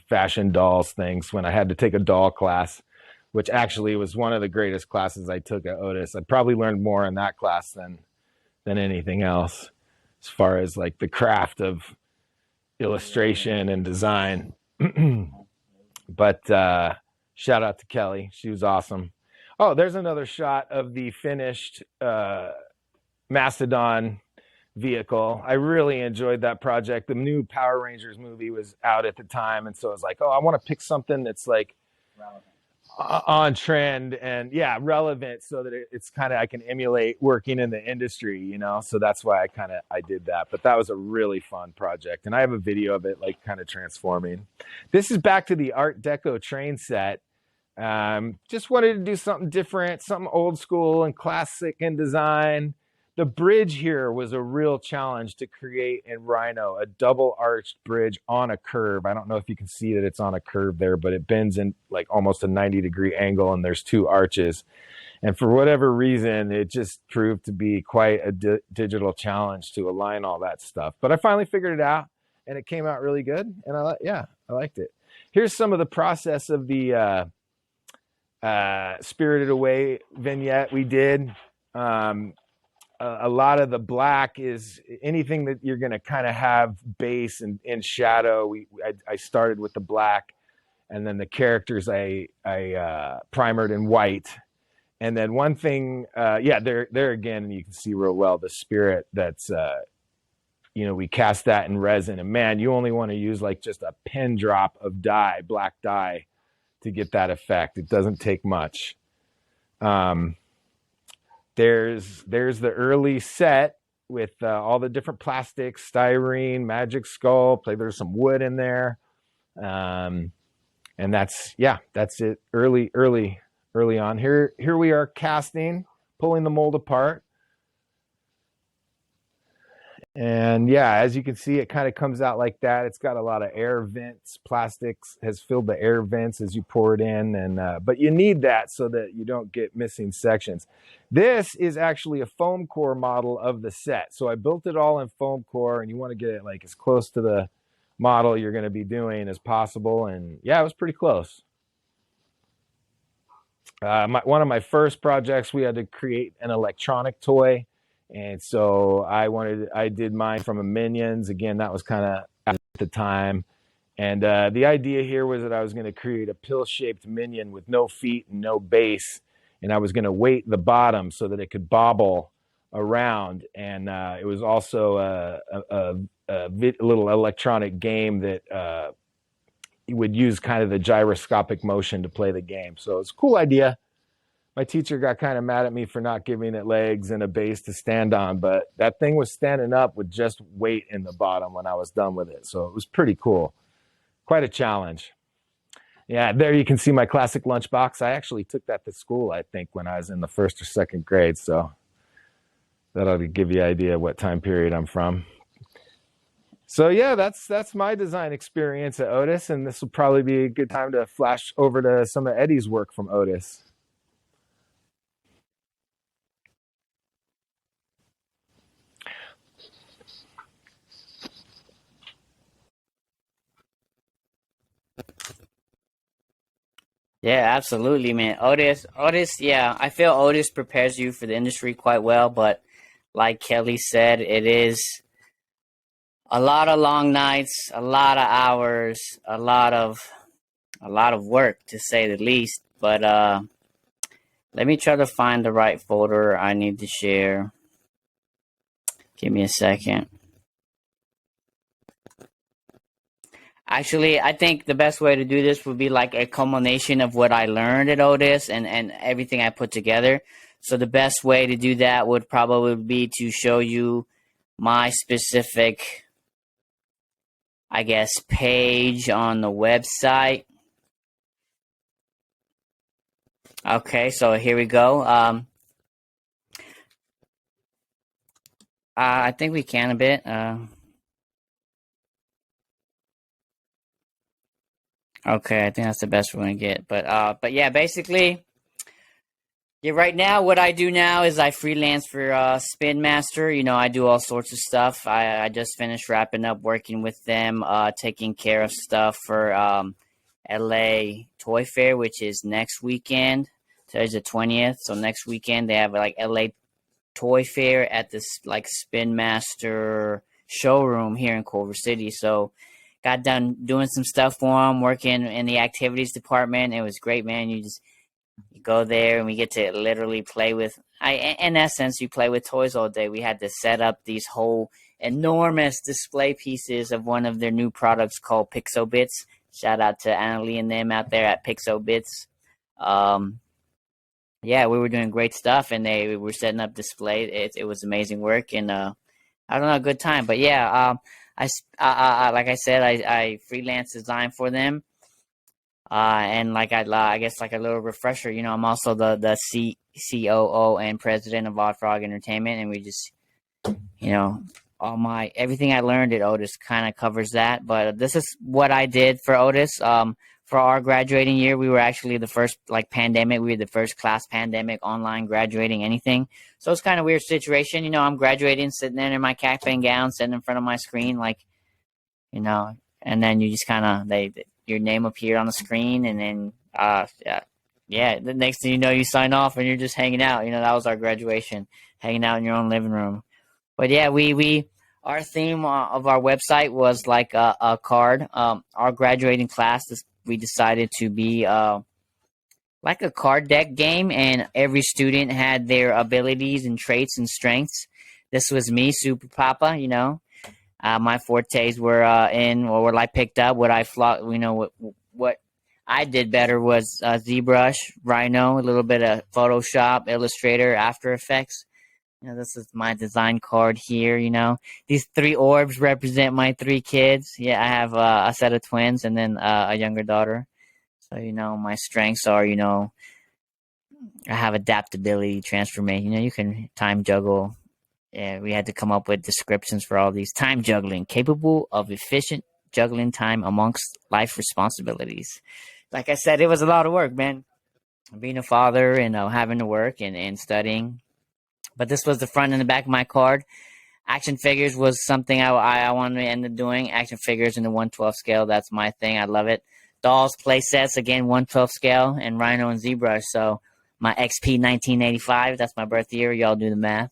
fashion dolls things when I had to take a doll class, which actually was one of the greatest classes I took at Otis. I probably learned more in that class than anything else as far as like the craft of illustration and design. But shout out to Kelly. She was awesome. Oh, there's another shot of the finished Mastodon vehicle. I really enjoyed that project. The new Power Rangers movie was out at the time, and so I was like, I want to pick something that's like on trend and relevant, so that it's kind of I can emulate working in the industry, so that's why I did that. But that was a really fun project, and I have a video of it like kind of transforming. This is back to the Art Deco train set. Just wanted to do something different, something old school and classic in design. The bridge here was a real challenge to create in Rhino, a double arched bridge on a curve. I don't know if you can see that it's on a curve there, but it bends in like almost a 90-degree angle, and there's two arches. And for whatever reason, it just proved to be quite a digital challenge to align all that stuff. But I finally figured it out, and it came out really good. And I liked it. Here's some of the process of the Spirited Away vignette we did. A lot of the black is anything that you're going to kind of have base and in shadow. I started with the black, and then the characters I primered in white. And then one thing, there again, and you can see real well the spirit that's, we cast that in resin. And man, you only want to use like just a pin drop of dye, black dye, to get that effect. It doesn't take much. There's the early set with all the different plastics, styrene, magic sculpt. Like there's some wood in there, and that's it. Early on. Here we are casting, pulling the mold apart, and as you can see, it kind of comes out like that. It's got a lot of air vents. Plastics has filled the air vents as you pour it in, and but you need that so that you don't get missing sections. This is actually a foam core model of the set. So I built it all in foam core, and you want to get it like as close to the model you're going to be doing as possible. And it was pretty close. One of my first projects, we had to create an electronic toy. And so I did mine from a Minions. Again, that was kind of at the time. And the idea here was that I was going to create a pill-shaped minion with no feet and no base, and I was going to weight the bottom so that it could bobble around. And it was also a little electronic game that you would use kind of the gyroscopic motion to play the game. So it's a cool idea. My teacher got kind of mad at me for not giving it legs and a base to stand on, but that thing was standing up with just weight in the bottom when I was done with it. So it was pretty cool. Quite a challenge. Yeah, there you can see my classic lunchbox. I actually took that to school, I think, when I was in the 1st or 2nd grade. So that'll give you an idea what time period I'm from. So yeah, that's my design experience at Otis, and this will probably be a good time to flash over to some of Eddie's work from Otis. Yeah, absolutely, man. Otis, yeah, I feel Otis prepares you for the industry quite well, but like Kelly said, it is a lot of long nights, a lot of hours, a lot of work, to say the least. But let me try to find the right folder I need to share. Give me a second. Actually, I think the best way to do this would be like a culmination of what I learned at Otis and everything I put together. So the best way to do that would probably be to show you my specific, I guess, page on the website. Okay, so here we go. I think we can a bit. Okay, I think that's the best we're gonna get. But yeah, basically, yeah. Right now, what I do now is I freelance for Spin Master. You know, I do all sorts of stuff. I just finished wrapping up working with them, taking care of stuff for LA Toy Fair, which is next weekend. Today's the 20th, so next weekend they have like LA Toy Fair at this like Spin Master showroom here in Culver City. So got done doing some stuff for them, working in the activities department. It was great, man. You go there and we get to literally play with. In essence, you play with toys all day. We had to set up these whole enormous display pieces of one of their new products called Pixobits. Shout out to Annalie and them out there at Pixobits. Yeah, we were doing great stuff, and they were setting up display. It was amazing work, and I don't know, a good time. But yeah, like I said, I freelance design for them, and like I guess like a little refresher. You know, I'm also the COO and president of Oddfrog Entertainment, and we just, you know, everything I learned at Otis kind of covers that. But this is what I did for Otis. For our graduating year, we were actually the first pandemic. We were the first class pandemic online graduating anything. So it's kind of a weird situation. You know, I'm graduating, sitting there in my cap and gown, sitting in front of my screen, like, you know, and then you just kind of, your name appeared on the screen, and then, the next thing you know, you sign off and you're just hanging out. You know, that was our graduation, hanging out in your own living room. But yeah, our theme of our website was like a card. Our graduating class, we decided to be like a card deck game, and every student had their abilities and traits and strengths. This was me, Super Papa. You know, my fortes were what I picked up, what I you know, what I did better was ZBrush, Rhino, a little bit of Photoshop, Illustrator, After Effects. You know, this is my design card here. You know, these 3 orbs represent my 3 kids. Yeah, I have a set of twins and then a younger daughter. So, you know, my strengths are, you know, I have adaptability, transformation. You know, you can time juggle. Yeah, we had to come up with descriptions for all these. Time juggling, capable of efficient juggling time amongst life responsibilities. Like I said, it was a lot of work, man. Being a father and having to work and studying. But this was the front and the back of my card. Action figures was something I wanted to end up doing. Action figures in the 1/12 scale. That's my thing. I love it. Dolls, play sets, again, 1/12 scale, and Rhino and ZBrush. So my XP 1985, that's my birth year. Y'all do the math.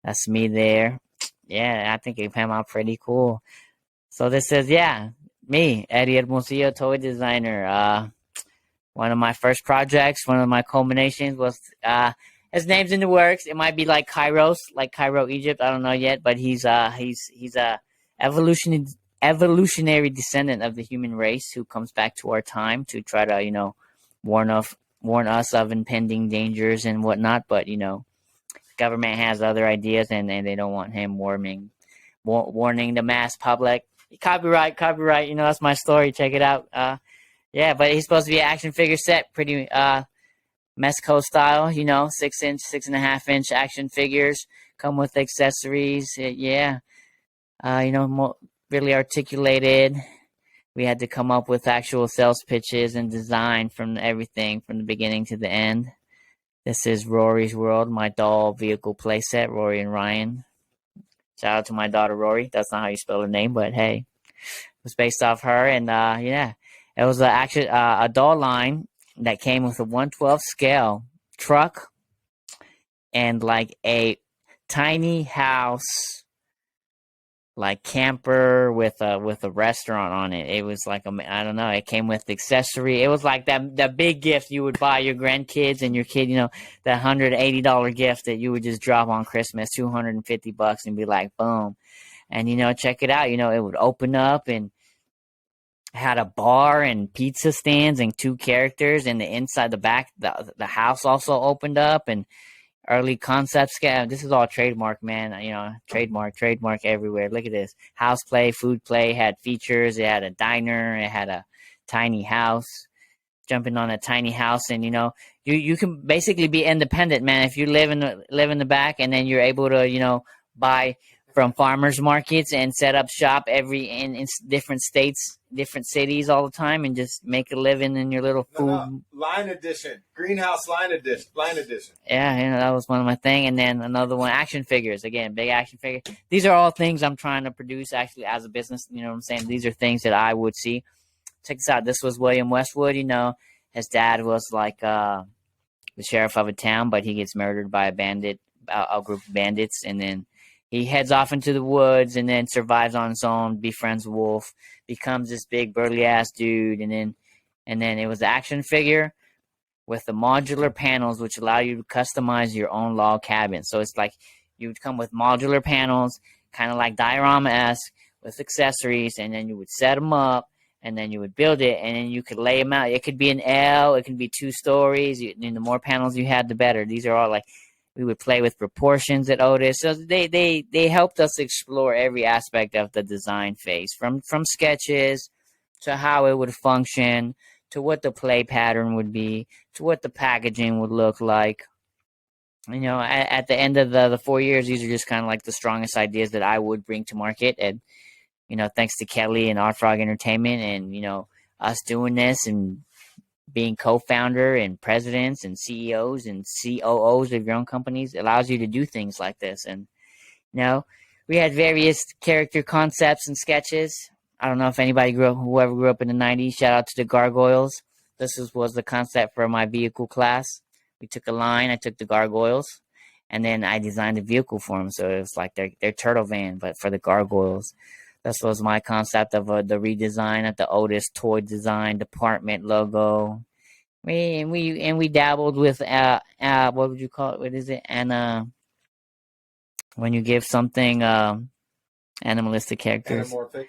That's me there. Yeah, I think it came out pretty cool. So this says, yeah, Me, Eddie Hermosillo, toy designer. One of my first projects, one of my culminations was his name's in the works. It might be like Kairos, like Cairo, Egypt. I don't know yet, but he's a evolutionary descendant of the human race who comes back to our time to try to warn us of impending dangers and whatnot. But government has other ideas, and they don't want him warning the mass public. Copyright. That's my story. Check it out. Yeah, but he's supposed to be an action figure set, pretty Mesco style, 6-inch, 6.5-inch action figures, come with accessories. Yeah, really articulated. We had to come up with actual sales pitches and design from everything from the beginning to the end. This is Rory's World, my doll vehicle playset, Rory and Ryan. Shout out to my daughter, Rory. That's not how you spell her name, but hey, it was based off her. And yeah, it was a doll line that came with a 1/12 scale truck and like a tiny house, like camper with a restaurant on it. It was like I don't know. It came with accessory. It was like that big gift you would buy your grandkids and your kid. That $180 gift that you would just drop on Christmas, $250, and be like, boom. And check it out. It would open up and had a bar and pizza stands and 2 characters, and the inside, the back, the house also opened up, and early concept scale. This is all trademark, man. Trademark everywhere. Look at this. House play, food play, had features. It had a diner. It had a tiny house. Jumping on a tiny house, and you can basically be independent, man. If you live in the back, and then you're able to buy from farmers markets and set up shop in different states, different cities all the time, and just make a living in your little food. No. Line edition. Greenhouse line edition. Yeah, that was one of my thing. And then another one, action figures. Again, big action figure. These are all things I'm trying to produce actually as a business. You know what I'm saying? These are things that I would see. Check this out. This was William Westwood. His dad was like the sheriff of a town, but he gets murdered by a group of bandits, and then he heads off into the woods and then survives on his own, befriends a wolf, becomes this big burly ass dude, and then it was an action figure with the modular panels which allow you to customize your own log cabin. So it's like you would come with modular panels, kind of like diorama-esque, with accessories, and then you would set them up, and then you would build it, and then you could lay them out. It could be an L, it could be 2 stories. The more panels you had, the better. These are all like, we would play with proportions at Otis. So they helped us explore every aspect of the design phase, from sketches to how it would function, to what the play pattern would be, to what the packaging would look like. At the end of the 4 years, these are just kind of like the strongest ideas that I would bring to market. And, thanks to Kelly and Oddfrog Entertainment and, us doing this and being co-founder and presidents and CEOs and COOs of your own companies allows you to do things like this. And, we had various character concepts and sketches. I don't know if whoever grew up in the 90s, shout out to the Gargoyles. This was the concept for my vehicle class. We took a line, I took the Gargoyles, and then I designed a vehicle for them. So it was like their turtle van, but for the Gargoyles. This was my concept of the redesign of the Otis toy design department logo. We dabbled with what would you call it? What is it? And when you give something animalistic characters, Anamorphic.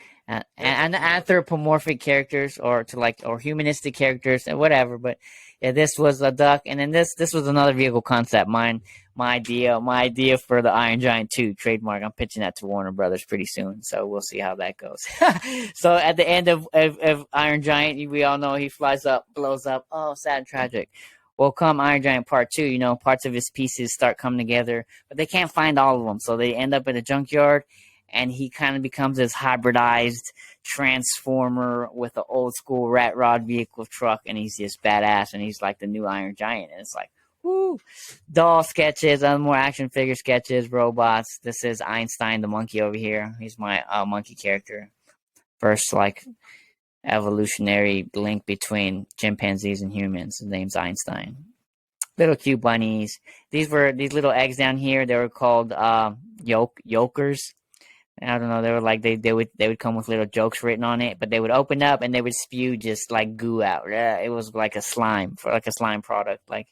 And anthropomorphic characters, or humanistic characters, and whatever. But yeah, this was a duck, and then this was another vehicle concept. My idea for the Iron Giant 2 trademark. I'm pitching that to Warner Brothers pretty soon, so we'll see how that goes. So at the end of Iron Giant, we all know he flies up, blows up. Oh, sad and tragic. Well, come Iron Giant Part 2, parts of his pieces start coming together, but they can't find all of them, so they end up in a junkyard, and he kind of becomes this hybridized transformer with an old school rat rod vehicle truck, and he's just badass, and he's like the new Iron Giant, and it's like, woo! Doll sketches, other more action figure sketches, robots. This is Einstein the Monkey over here. He's my monkey character. First, evolutionary link between chimpanzees and humans. His name's Einstein. Little cute bunnies. These little eggs down here. They were called yolkers. And I don't know, they were like they would come with little jokes written on it, but they would open up and they would spew just like goo out. It was like a slime product. Like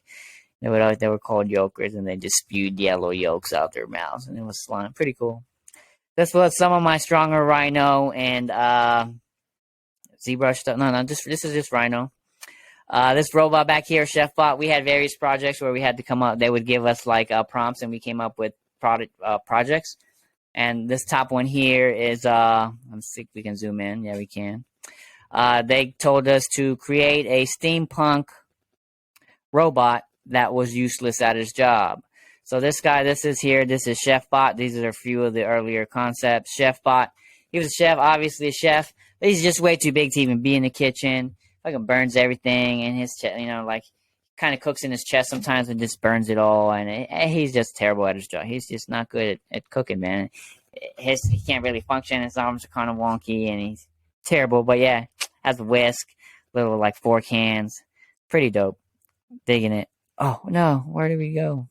they were called yolkers, and they just spewed yellow yolks out their mouths, and it was slime. Pretty cool. This was some of my stronger Rhino and ZBrush stuff. No, this is just Rhino. This robot back here, ChefBot, we had various projects where we had to come up. They would give us like prompts, and we came up with projects. And this top one here is, let's see if we can zoom in. Yeah, we can. They told us to create a steampunk robot that was useless at his job. So this is ChefBot. These are a few of the earlier concepts. ChefBot, he was a chef, obviously a chef, but he's just way too big to even be in the kitchen. Fucking burns everything in his chest, like kind of cooks in his chest sometimes and just burns it all. And he's just terrible at his job. He's just not good at cooking, man. He can't really function. His arms are kind of wonky, and he's terrible. But yeah, has a whisk, little like fork hands. Pretty dope. Digging it. Oh no, where did we go?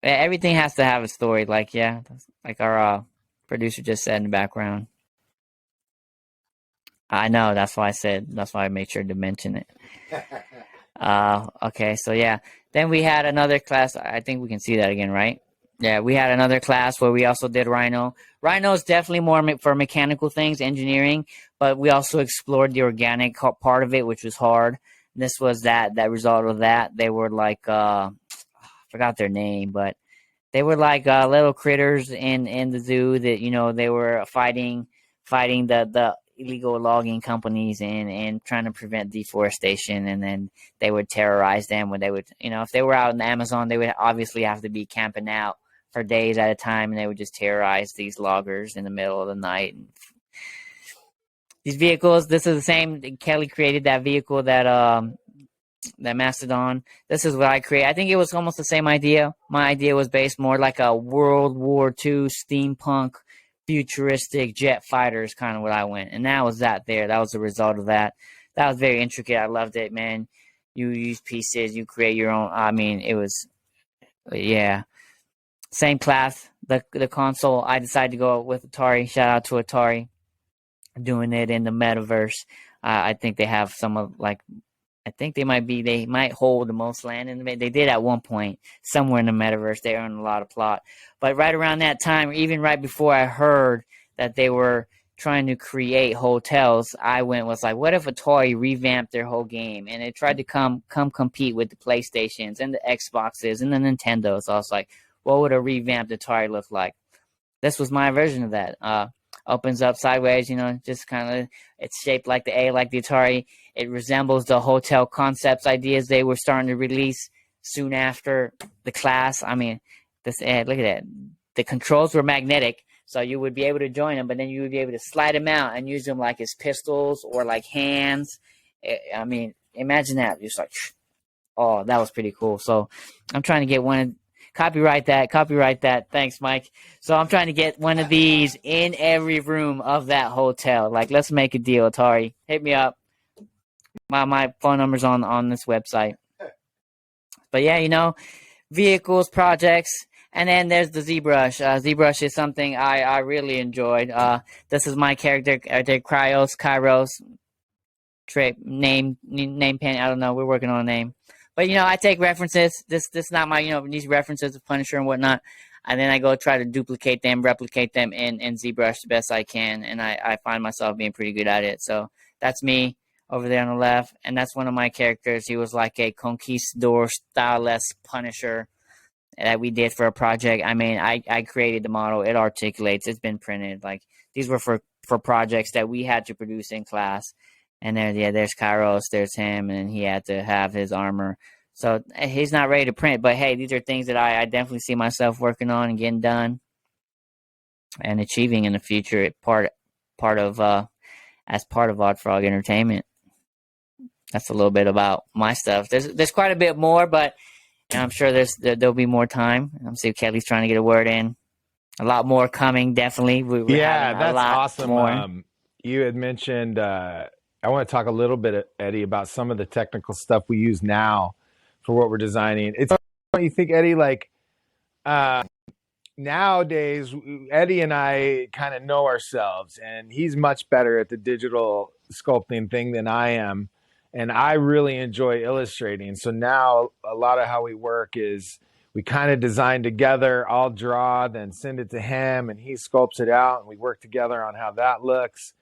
Everything has to have a story. Like our producer just said in the background. I know, that's why I made sure to mention it. Okay, so yeah. Then we had another class. I think we can see that again, right? Yeah, we had another class where we also did Rhino. Rhino is definitely more for mechanical things, engineering, but we also explored the organic part of it, which was hard. This was that result of that. They were like, I forgot their name, but they were like little critters in the zoo that, they were fighting the illegal logging companies and trying to prevent deforestation. And then they would terrorize them when they would, if they were out in the Amazon, they would obviously have to be camping out for days at a time, and they would just terrorize these loggers in the middle of the night. And these vehicles, this is the same. Kelly created that vehicle, that Mastodon. This is what I created. I think it was almost the same idea. My idea was based more like a World War II steampunk futuristic jet fighter is kind of what I went. And that was that was the result of that. That was very intricate. I loved it, man. You use pieces, you create your own. I mean, it was, yeah. Same class, the console. I decided to go with Atari. Shout out to Atari, doing it in the metaverse. I think they have some of I think they might hold the most land in the. They did at one point somewhere in the metaverse. They earned a lot of plot, but right around that time, even right before I heard that they were trying to create hotels, I was like, what if Atari revamped their whole game and they tried to come compete with the PlayStations and the Xboxes and the Nintendos? So I was like, what would a revamped Atari look like? This was my version of that. Opens up sideways, just kind of, it's shaped like the A, like the Atari. It resembles the hotel concepts ideas they were starting to release soon after the class. I mean, look at that. The controls were magnetic, so you would be able to join them, but then you would be able to slide them out and use them like as pistols or like hands. I mean, imagine that. Just like, oh, that was pretty cool. So I'm trying to get one. Copyright that. Thanks, Mike. So I'm trying to get one of these in every room of that hotel. Like, let's make a deal, Atari. Hit me up. My phone number's on this website. But yeah, vehicles, projects, and then there's the ZBrush. ZBrush is something I really enjoyed. This is my character, Kairos. Name pen. I don't know. We're working on a name. But, I take references. This not my, these references of Punisher and whatnot. And then I go try to replicate them in ZBrush the best I can. And I find myself being pretty good at it. So that's me over there on the left. And that's one of my characters. He was like a conquistador style-esque Punisher that we did for a project. I mean, I created the model. It articulates. It's been printed. Like, these were for projects that we had to produce in class. And there's Kairos, there's him, and he had to have his armor. So he's not ready to print, but hey, these are things that I definitely see myself working on and getting done and achieving in the future. Part of Oddfrog Entertainment. That's a little bit about my stuff. There's quite a bit more, but I'm sure there'll be more time. I'm seeing Kelly's trying to get a word in. A lot more coming, definitely. That's awesome. More. You had mentioned. I want to talk a little bit, Eddie, about some of the technical stuff we use now for what we're designing. It's, don't you think, Eddie, like nowadays Eddie and I kind of know ourselves, and he's much better at the digital sculpting thing than I am, and I really enjoy illustrating. So now a lot of how we work is we kind of design together. I'll draw, then send it to him, and he sculpts it out, and we work together on how that looks.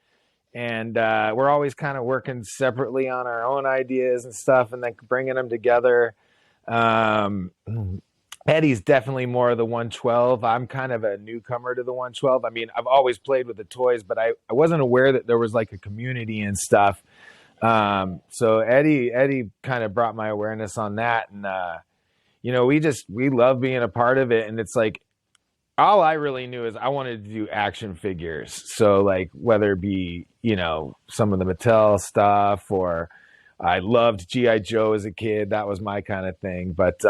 And we're always kind of working separately on our own ideas and stuff, and then bringing them together. Eddie's definitely more of the 112. I'm kind of a newcomer to the 112. I mean, I've always played with the toys, but I wasn't aware that there was like a community and stuff. So Eddie kind of brought my awareness on that. And, we love being a part of it. And it's like, all I really knew is I wanted to do action figures. So like, whether it be, some of the Mattel stuff, or I loved G.I. Joe as a kid, that was my kind of thing. But,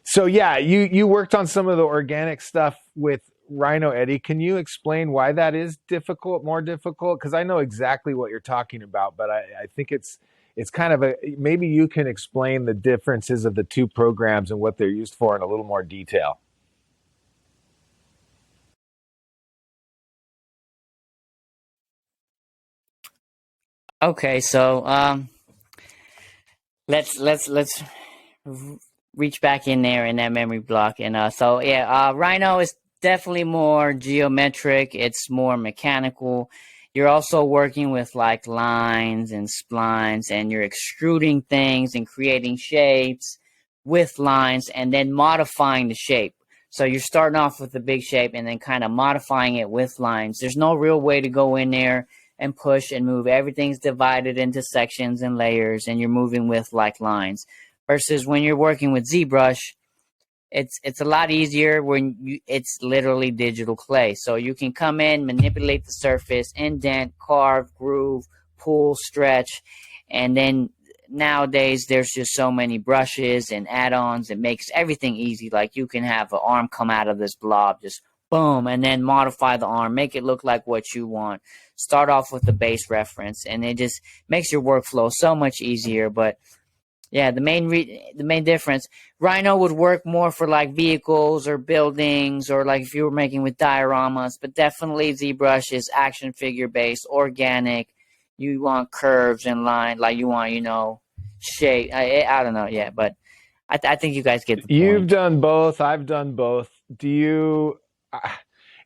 so yeah, you worked on some of the organic stuff with Rhino, Eddie. Can you explain why that is more difficult? Because I know exactly what you're talking about, but I think it's kind of maybe you can explain the differences of the two programs and what they're used for in a little more detail. Okay, so let's reach back in there in that memory block. And Rhino is definitely more geometric. It's more mechanical. You're also working with like lines and splines, and you're extruding things and creating shapes with lines and then modifying the shape. So you're starting off with the big shape and then kind of modifying it with lines. There's no real way to go in there and push and move. Everything's divided into sections and layers, and you're moving with like lines. Versus when you're working with ZBrush, it's a lot easier when it's literally digital clay. So you can come in, manipulate the surface, indent, carve, groove, pull, stretch, and then nowadays there's just so many brushes and add-ons. It makes everything easy. Like you can have an arm come out of this blob, just boom, and then modify the arm, make it look like what you want. Start off with the base reference, and it just makes your workflow so much easier. But yeah, the main difference, Rhino would work more for like vehicles or buildings, or like if you were making with dioramas, but definitely ZBrush is action figure based, organic. You want curves and line, like you want, shape. I don't know yet, but I think you guys get the point. You've done both. I've done both.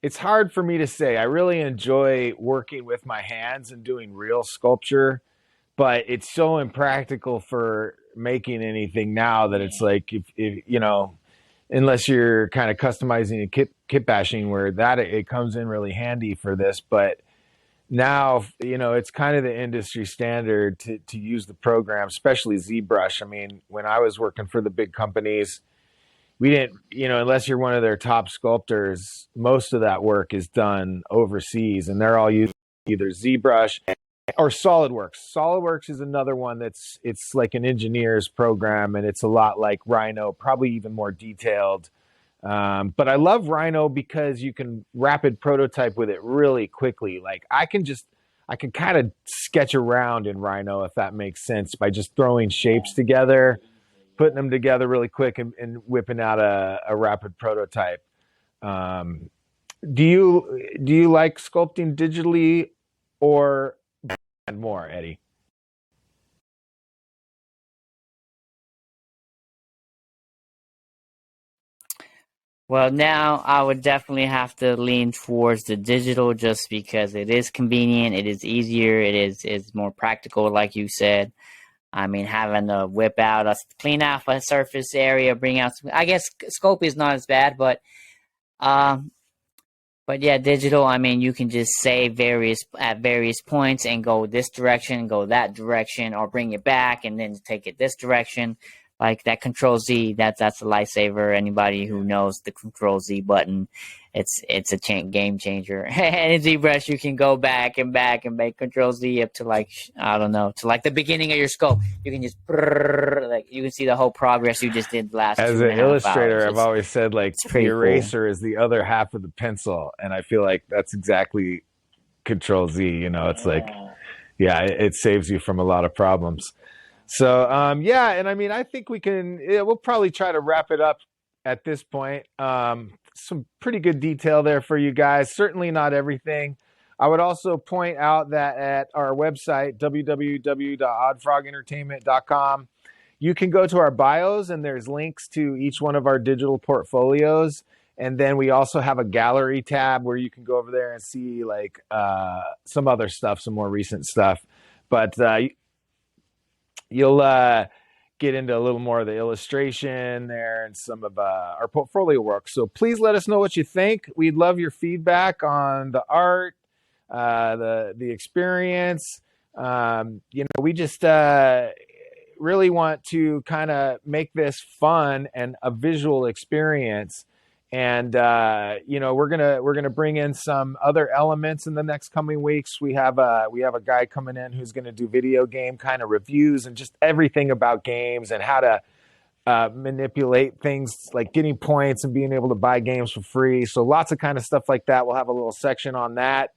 It's hard for me to say. I really enjoy working with my hands and doing real sculpture, but it's so impractical for making anything now that it's like, if unless you're kind of customizing and kit bashing, where that it comes in really handy for this. But now, it's kind of the industry standard to use the program, especially ZBrush. I mean, when I was working for the big companies, we didn't, unless you're one of their top sculptors, most of that work is done overseas, and they're all using either ZBrush or SolidWorks. SolidWorks is another one it's like an engineer's program, and it's a lot like Rhino, probably even more detailed. But I love Rhino because you can rapid prototype with it really quickly. Like I can kind of sketch around in Rhino, if that makes sense, by just throwing shapes together, putting them together really quick, and whipping out a rapid prototype. Do you like sculpting digitally or more, Eddie? Well, now I would definitely have to lean towards the digital, just because it is convenient, it is easier, it's more practical, like you said. I mean, having to clean out a surface area, bring out I guess scope is not as bad, but yeah, digital, I mean, you can just save at various points and go this direction, go that direction, or bring it back and then take it this direction. Like that Control Z, that's a lifesaver. Anybody who knows the Control Z button, it's a game changer. And in ZBrush, you can go back and make Control Z up to to the beginning of your scope. You can just you can see the whole progress you just did last. As an illustrator, I've always said like the eraser is the other half of the pencil, and I feel like that's exactly Control Z. It's like, yeah, it saves you from a lot of problems. So, and I mean, I think we'll probably try to wrap it up at this point. Some pretty good detail there for you guys. Certainly not everything. I would also point out that at our website, www.oddfrogentertainment.com, you can go to our bios and there's links to each one of our digital portfolios. And then we also have a gallery tab where you can go over there and see like some other stuff, some more recent stuff. But you'll get into a little more of the illustration there and some of our portfolio work. So please let us know what you think. We'd love your feedback on the art, the experience. We just really want to kind of make this fun and a visual experience. And we're gonna bring in some other elements in the next coming weeks. We have a guy coming in who's gonna do video game kind of reviews and just everything about games and how to manipulate things like getting points and being able to buy games for free. So lots of kind of stuff like that. We'll have a little section on that.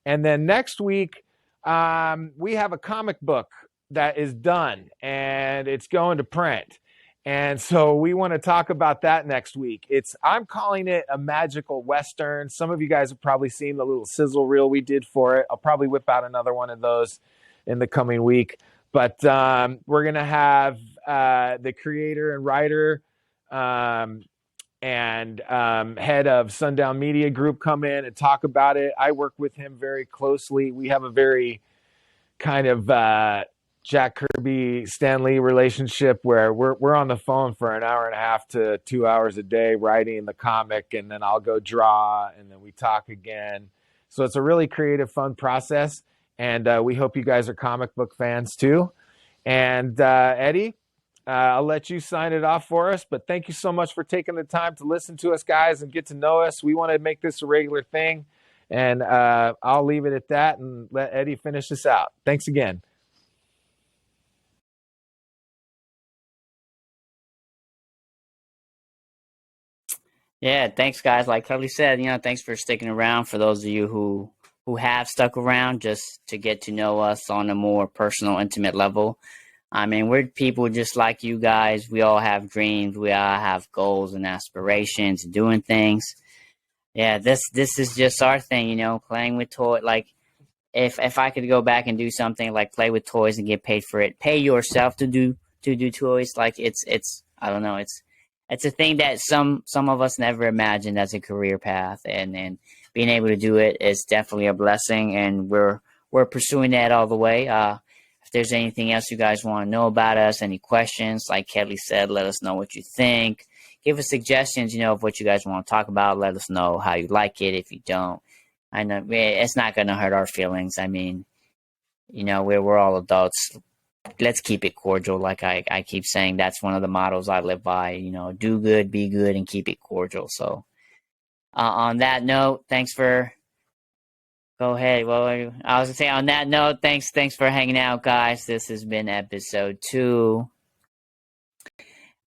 And then next week we have a comic book that is done and it's going to print. And so we want to talk about that next week. I'm calling it a magical Western. Some of you guys have probably seen the little sizzle reel we did for it. I'll probably whip out another one of those in the coming week. But we're going to have the creator and writer and head of Sundown Media Group come in and talk about it. I work with him very closely. We have a very kind of Jack Kirby, Stan Lee relationship where we're on the phone for an hour and a half to 2 hours a day writing the comic, and then I'll go draw and then we talk again. So it's a really creative, fun process. And we hope you guys are comic book fans too. And Eddie, I'll let you sign it off for us, but thank you so much for taking the time to listen to us, guys, and get to know us. We want to make this a regular thing, and I'll leave it at that and let Eddie finish this out. Thanks again. Yeah, thanks, guys. Like Kelly said, thanks for sticking around. For those of you who have stuck around just to get to know us on a more personal, intimate level. I mean, we're people just like you guys. We all have dreams. We all have goals and aspirations, doing things. Yeah, this is just our thing, playing with toys. Like, if I could go back and do something like play with toys and get paid for it, pay yourself to do toys. Like it's I don't know, it's a thing that some of us never imagined as a career path, and being able to do it is definitely a blessing, and we're pursuing that all the way. If there's anything else you guys want to know about us, any questions, like Kelly said, let us know what you think. Give us suggestions, of what you guys want to talk about. Let us know how you like it. If you don't, I know it's not going to hurt our feelings. I mean, we're all adults. Let's keep it cordial. Like I keep saying, that's one of the mottos I live by, do good, be good, and keep it cordial. So on that note, go ahead. Well, I was going to say on that note, thanks for hanging out, guys. This has been episode 2.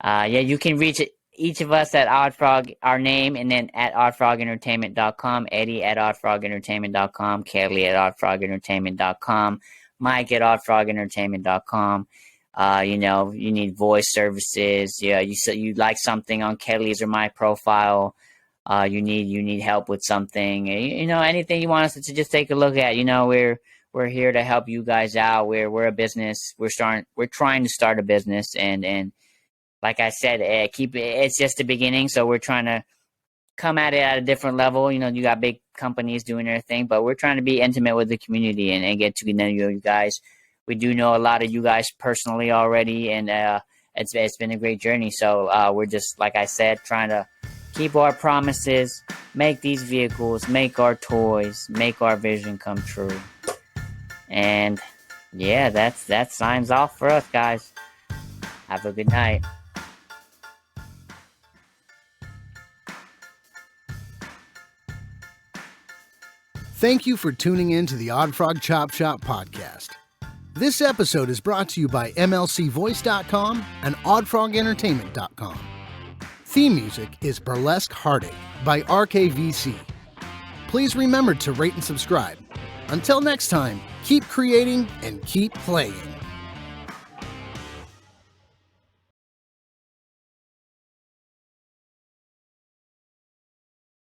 You can reach each of us at Oddfrog, our name, and then at oddfrogentertainment.com, Eddie at oddfrogentertainment.com, Kelly at oddfrogentertainment.com, Mike at oddfrogentertainment.com. You need voice services. Yeah, you like something on Kelly's or my profile. You need help with something. Anything you want us to just take a look at. We're here to help you guys out. We're a business. We're trying to start a business, and like I said, it's just the beginning. So we're trying to come at it at a different level. You got big companies doing their thing, but we're trying to be intimate with the community and get to know you guys. We do know a lot of you guys personally already, and it's been a great journey. So we're just, like I said, trying to keep our promises, make these vehicles, make our toys, make our vision come true. And yeah, that signs off for us, guys. Have a good night. Thank you for tuning in to the Oddfrog Chop Shop podcast. This episode is brought to you by MLCVoice.com and OddFrogEntertainment.com. Theme music is Burlesque Heartache by RKVC. Please remember to rate and subscribe. Until next time, keep creating and keep playing.